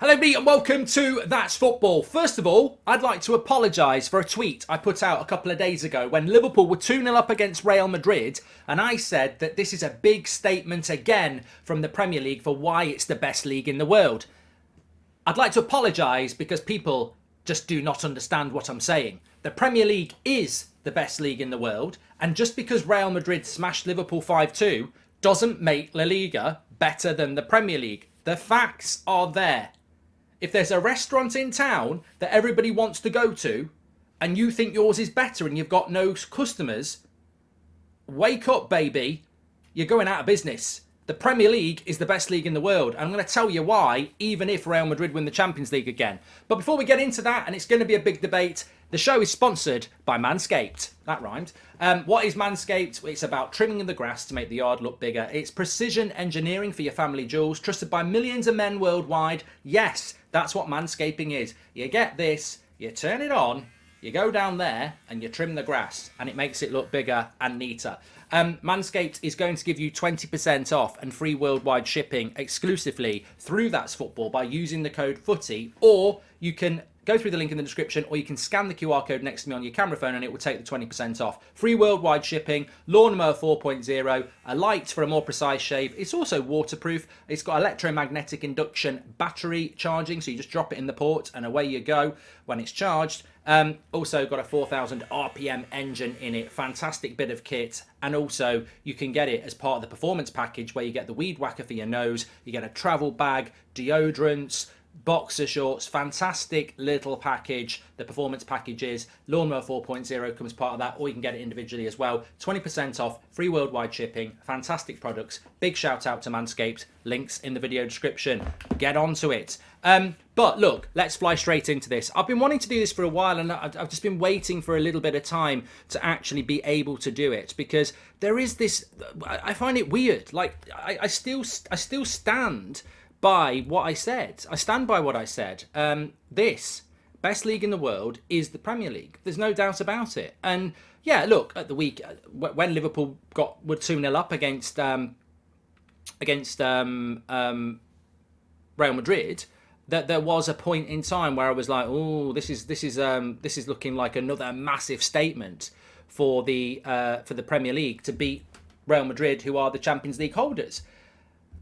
Hello, everybody, and welcome to That's Football. First of all, I'd like to apologise for a tweet I put out a couple of days ago when Liverpool were 2-0 up against Real Madrid, and I said that this is a big statement again from the Premier League for why it's the best league in the world. I'd like to apologise because people just do not understand what I'm saying. The Premier League is the best league in the world, and just because Real Madrid smashed Liverpool 5-2 doesn't make La Liga better than the Premier League. The facts are there. If there's a restaurant in town that everybody wants to go to and you think yours is better and you've got no customers, wake up, baby. You're going out of business. The Premier League is the best league in the world. And I'm going to tell you why, even if Real Madrid win the Champions League again. But before we get into that, and it's going to be a big debate, the show is sponsored by Manscaped. That rhymed. What is Manscaped? It's about trimming the grass to make the yard look bigger. It's precision engineering for your family jewels, trusted by millions of men worldwide. Yes, that's what manscaping is. You get this, you turn it on, you go down there and you trim the grass and it makes it look bigger and neater. Manscaped is going to give you 20% off and free worldwide shipping exclusively through That's Football by using the code FOOTY, or you can go through the link in the description, or you can scan the QR code next to me on your camera phone and it will take the 20% off. Free worldwide shipping, Lawnmower 4.0, a light for a more precise shave. It's also waterproof. It's got electromagnetic induction battery charging, so you just drop it in the port and away you go when it's charged. Also got a 4,000 RPM engine in it. Fantastic bit of kit. And also you can get it as part of the performance package where you get the weed whacker for your nose, you get a travel bag, deodorants, boxer shorts. Fantastic little package. The performance package is Lawnmower 4.0 comes part of that, or you can get it individually as well. 20% off, free worldwide shipping. Fantastic products. Big shout out to Manscaped. Links in the video description. Get onto it. But look, let's fly straight into this. I've been wanting to do this for a while, and I've just been waiting for a little bit of time to actually be able to do it, because there is this, I find it weird. Like I still stand by what I said. I stand by what I said. This best league in the world is the Premier League. There's no doubt about it. And yeah, look, at the week when Liverpool were 2-0 up against Real Madrid, that there was a point in time where I was like, oh, this is looking like another massive statement for the Premier League to beat Real Madrid, who are the Champions League holders.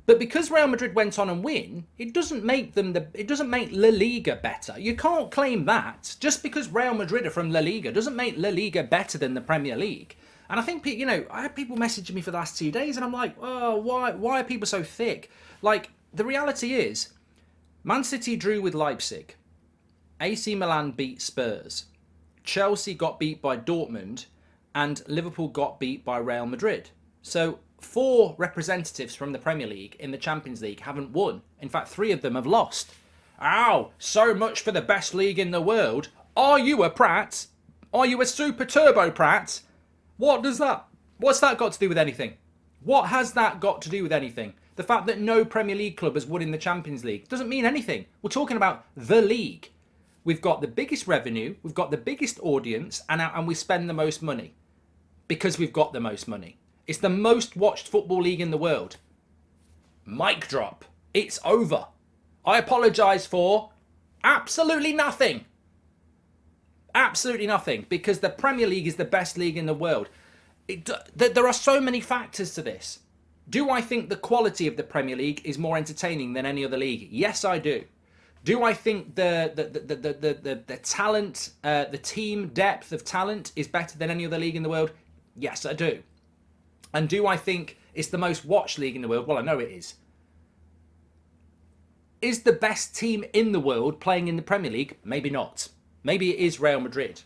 But because Real Madrid went on and win, it doesn't make La Liga better. You can't claim that. Just because Real Madrid are from La Liga doesn't make La Liga better than the Premier League. And I think, I had people messaging me for the last 2 days, and I'm like, oh, why are people so thick? Like, the reality is, Man City drew with Leipzig. AC Milan beat Spurs. Chelsea got beat by Dortmund, and Liverpool got beat by Real Madrid. So 4 representatives from the Premier League in the Champions League haven't won. In fact, 3 of them have lost. Ow, so much for the best league in the world. Are you a prat? Are you a super turbo prat? What's that got to do with anything? What has that got to do with anything? The fact that no Premier League club has won in the Champions League doesn't mean anything. We're talking about the league. We've got the biggest revenue, we've got the biggest audience, and we spend the most money because we've got the most money. It's the most watched football league in the world. Mic drop. It's over. I apologise for absolutely nothing. Absolutely nothing. Because the Premier League is the best league in the world. There are so many factors to this. Do I think the quality of the Premier League is more entertaining than any other league? Yes, I do. Do I think the talent, the team depth of talent is better than any other league in the world? Yes, I do. And do I think it's the most watched league in the world? Well, I know it is. Is the best team in the world playing in the Premier League? Maybe not. Maybe it is Real Madrid.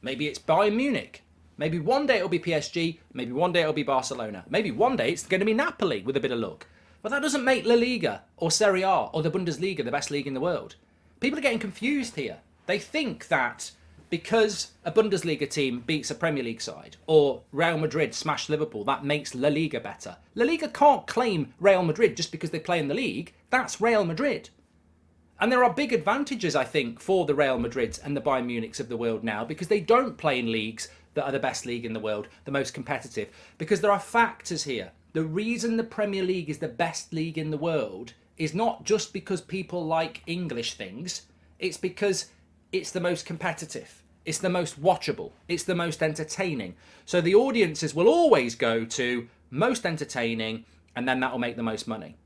Maybe it's Bayern Munich. Maybe one day it'll be PSG. Maybe one day it'll be Barcelona. Maybe one day it's going to be Napoli with a bit of luck. But that doesn't make La Liga or Serie A or the Bundesliga the best league in the world. People are getting confused here. They think that because a Bundesliga team beats a Premier League side, or Real Madrid smash Liverpool, that makes La Liga better. La Liga can't claim Real Madrid just because they play in the league. That's Real Madrid. And there are big advantages, I think, for the Real Madrids and the Bayern Munichs of the world now, because they don't play in leagues that are the best league in the world, the most competitive. Because there are factors here. The reason the Premier League is the best league in the world is not just because people like English things, it's because it's the most competitive, it's the most watchable, it's the most entertaining. So the audiences will always go to most entertaining, and then that will make the most money.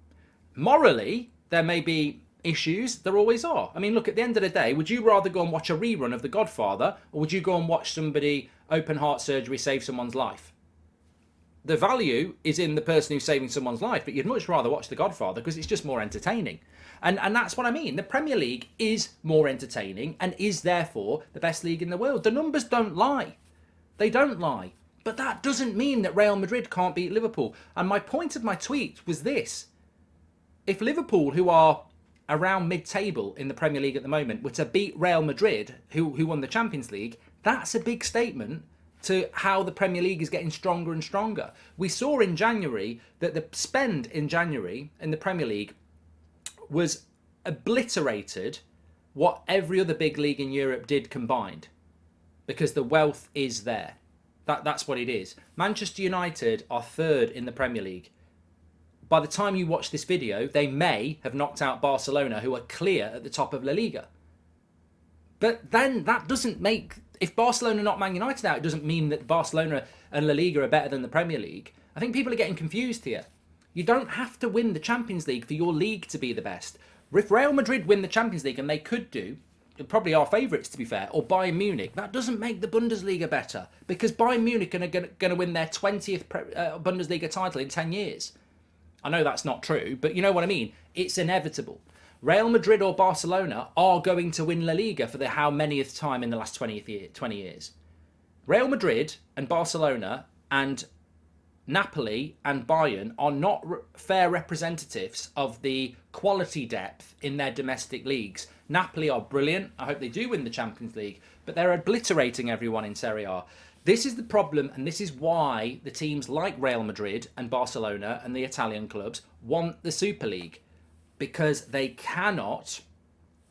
Morally, there may be issues, there always are. I mean, look, at the end of the day, would you rather go and watch a rerun of The Godfather, or would you go and watch somebody open heart surgery save someone's life? The value is in the person who's saving someone's life, but you'd much rather watch The Godfather because it's just more entertaining. And that's what I mean. The Premier League is more entertaining and is therefore the best league in the world. The numbers don't lie. They don't lie. But that doesn't mean that Real Madrid can't beat Liverpool. And my point of my tweet was this. If Liverpool, who are around mid-table in the Premier League at the moment, were to beat Real Madrid, who won the Champions League, that's a big statement to how the Premier League is getting stronger and stronger. We saw in January that the spend in January in the Premier League was obliterated what every other big league in Europe did combined, because the wealth is there. That's what it is. Manchester United are third in the Premier League. By the time you watch this video, they may have knocked out Barcelona, who are clear at the top of La Liga. But then that doesn't make... If Barcelona knock Man United out, it doesn't mean that Barcelona and La Liga are better than the Premier League. I think people are getting confused here. You don't have to win the Champions League for your league to be the best. If Real Madrid win the Champions League, and they could do, probably our favourites to be fair, or Bayern Munich, that doesn't make the Bundesliga better, because Bayern Munich are going to win their 20th Bundesliga title in 10 years. I know that's not true, but you know what I mean. It's inevitable. Real Madrid or Barcelona are going to win La Liga for the how manyth time in the last 20 years. Real Madrid and Barcelona and Napoli and Bayern are not fair representatives of the quality depth in their domestic leagues. Napoli are brilliant. I hope they do win the Champions League, but they're obliterating everyone in Serie A. This is the problem, and this is why the teams like Real Madrid and Barcelona and the Italian clubs want the Super League, because they cannot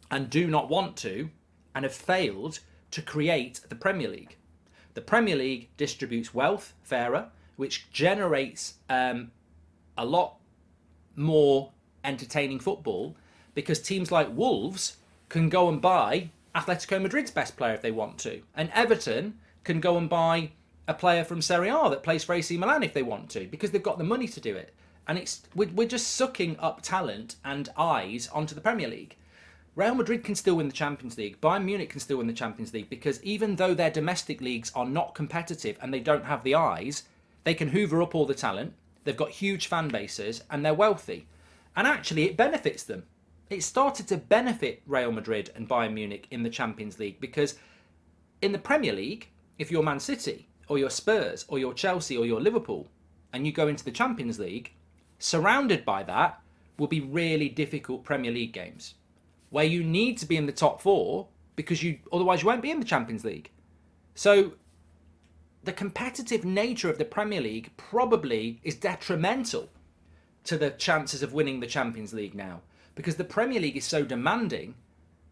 and do not want to and have failed to create the Premier League. The Premier League distributes wealth fairer, which generates a lot more entertaining football, because teams like Wolves can go and buy Atletico Madrid's best player if they want to, and Everton can go and buy a player from Serie A that plays for AC Milan if they want to, because they've got the money to do it. And we're just sucking up talent and eyes onto the Premier League. Real Madrid can still win the Champions League. Bayern Munich can still win the Champions League, because even though their domestic leagues are not competitive and they don't have the eyes, they can hoover up all the talent. They've got huge fan bases and they're wealthy. And actually it benefits them. It started to benefit Real Madrid and Bayern Munich in the Champions League, because in the Premier League, if you're Man City or you're Spurs or you're Chelsea or you're Liverpool and you go into the Champions League, surrounded by that will be really difficult Premier League games where you need to be in the top four, because otherwise you won't be in the Champions League. So the competitive nature of the Premier League probably is detrimental to the chances of winning the Champions League now, because the Premier League is so demanding,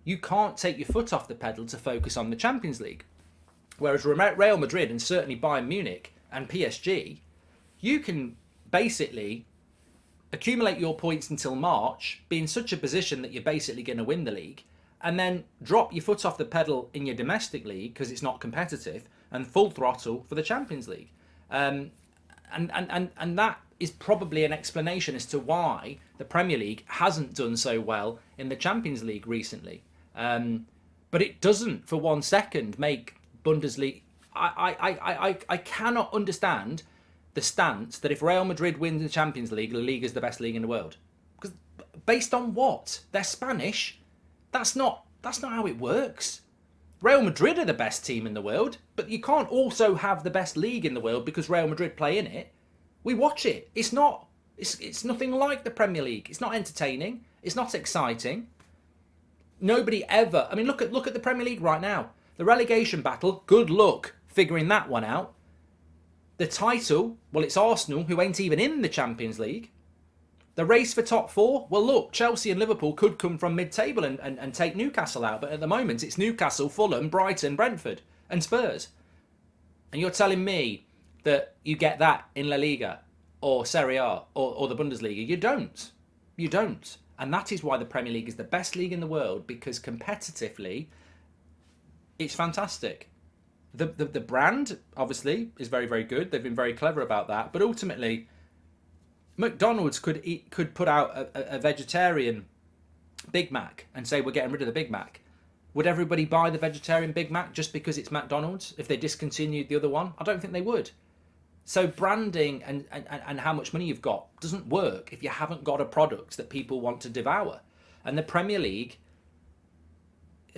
you can't take your foot off the pedal to focus on the Champions League. Whereas Real Madrid and certainly Bayern Munich and PSG, you can basically accumulate your points until March, be in such a position that you're basically going to win the league, and then drop your foot off the pedal in your domestic league because it's not competitive, and full throttle for the Champions League. And that is probably an explanation as to why the Premier League hasn't done so well in the Champions League recently. But it doesn't for 1 second make Bundesliga... I cannot understand the stance that if Real Madrid wins the Champions League, La Liga is the best league in the world. Because based on what? They're Spanish. That's not how it works. Real Madrid are the best team in the world, but you can't also have the best league in the world because Real Madrid play in it. We watch it. It's nothing like the Premier League. It's not entertaining. It's not exciting. Nobody ever... I mean, look at the Premier League right now. The relegation battle, good luck figuring that one out. The title, well, it's Arsenal, who ain't even in the Champions League. The race for top four, well, look, Chelsea and Liverpool could come from mid-table and take Newcastle out. But at the moment, it's Newcastle, Fulham, Brighton, Brentford and Spurs. And you're telling me that you get that in La Liga or Serie A or the Bundesliga. You don't. You don't. And that is why the Premier League is the best league in the world, because competitively, it's fantastic. The brand, obviously, is very, very good. They've been very clever about that. But ultimately, McDonald's could put out a vegetarian Big Mac and say we're getting rid of the Big Mac. Would everybody buy the vegetarian Big Mac just because it's McDonald's if they discontinued the other one? I don't think they would. So branding and how much money you've got doesn't work if you haven't got a product that people want to devour. And the Premier League,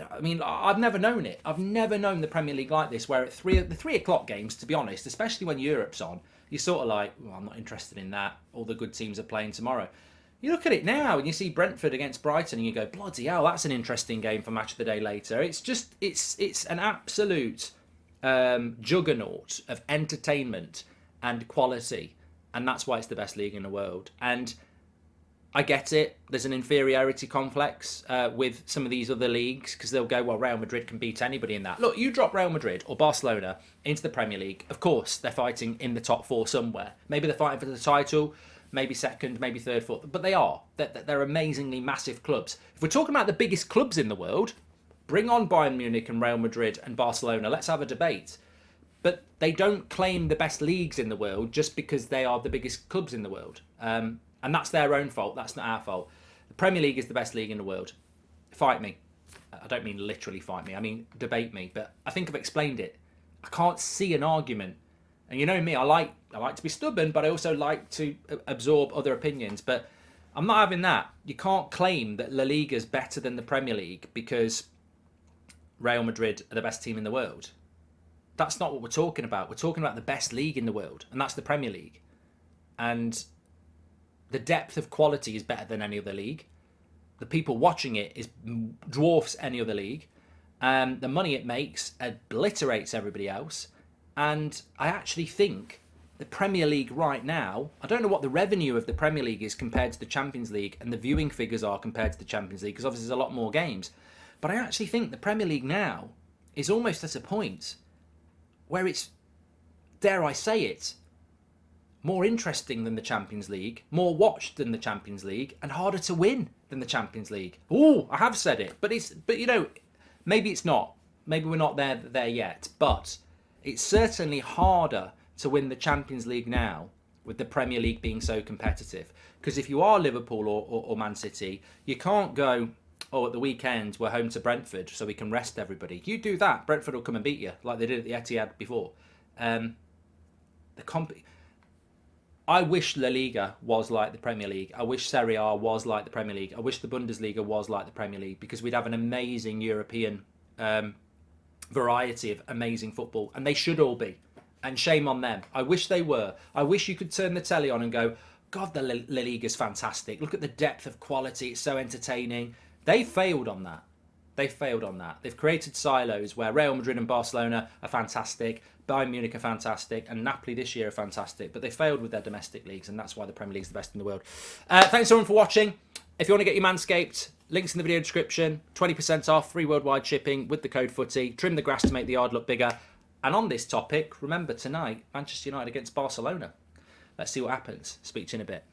I mean, I've never known it. I've never known the Premier League like this, where at the 3 o'clock games, to be honest, especially when Europe's on, you're sort of like, well, I'm not interested in that. All the good teams are playing tomorrow. You look at it now and you see Brentford against Brighton and you go, bloody hell, that's an interesting game for Match of the Day later. It's just, it's an absolute juggernaut of entertainment and quality. And that's why it's the best league in the world. And I get it. There's an inferiority complex with some of these other leagues because they'll go, well, Real Madrid can beat anybody in that. Look, you drop Real Madrid or Barcelona into the Premier League, of course, they're fighting in the top 4 somewhere. Maybe they're fighting for the title, maybe second, maybe third, fourth. But they are. They're amazingly massive clubs. If we're talking about the biggest clubs in the world, bring on Bayern Munich and Real Madrid and Barcelona. Let's have a debate. But they don't claim the best leagues in the world just because they are the biggest clubs in the world. And that's their own fault. That's not our fault. The Premier League is the best league in the world. Fight me. I don't mean literally fight me. I mean debate me. But I think I've explained it. I can't see an argument. And you know me, I like to be stubborn, but I also like to absorb other opinions. But I'm not having that. You can't claim that La Liga is better than the Premier League because Real Madrid are the best team in the world. That's not what we're talking about. We're talking about the best league in the world, and that's the Premier League. And the depth of quality is better than any other league. The people watching it dwarfs any other league. The money it makes obliterates everybody else. And I actually think the Premier League right now, I don't know what the revenue of the Premier League is compared to the Champions League and the viewing figures are compared to the Champions League, because obviously there's a lot more games. But I actually think the Premier League now is almost at a point where it's, dare I say it, more interesting than the Champions League, more watched than the Champions League, and harder to win than the Champions League. Oh, I have said it, but you know, maybe it's not. Maybe we're not there yet, but it's certainly harder to win the Champions League now with the Premier League being so competitive. Because if you are Liverpool or Man City, you can't go, oh, at the weekend we're home to Brentford so we can rest everybody. You do that, Brentford will come and beat you like they did at the Etihad before. I wish La Liga was like the Premier League. I wish Serie A was like the Premier League. I wish the Bundesliga was like the Premier League, because we'd have an amazing European variety of amazing football, and they should all be. And shame on them. I wish they were. I wish you could turn the telly on and go, God, the La Liga's fantastic. Look at the depth of quality. It's so entertaining. They failed on that. They've created silos where Real Madrid and Barcelona are fantastic, Bayern Munich are fantastic, and Napoli this year are fantastic. But they failed with their domestic leagues, and that's why the Premier League's the best in the world. Thanks everyone for watching. If you want to get your Manscaped, links in the video description. 20% off, free worldwide shipping with the code FOOTY. Trim the grass to make the yard look bigger. And on this topic, remember tonight, Manchester United against Barcelona. Let's see what happens. Speak to you in a bit.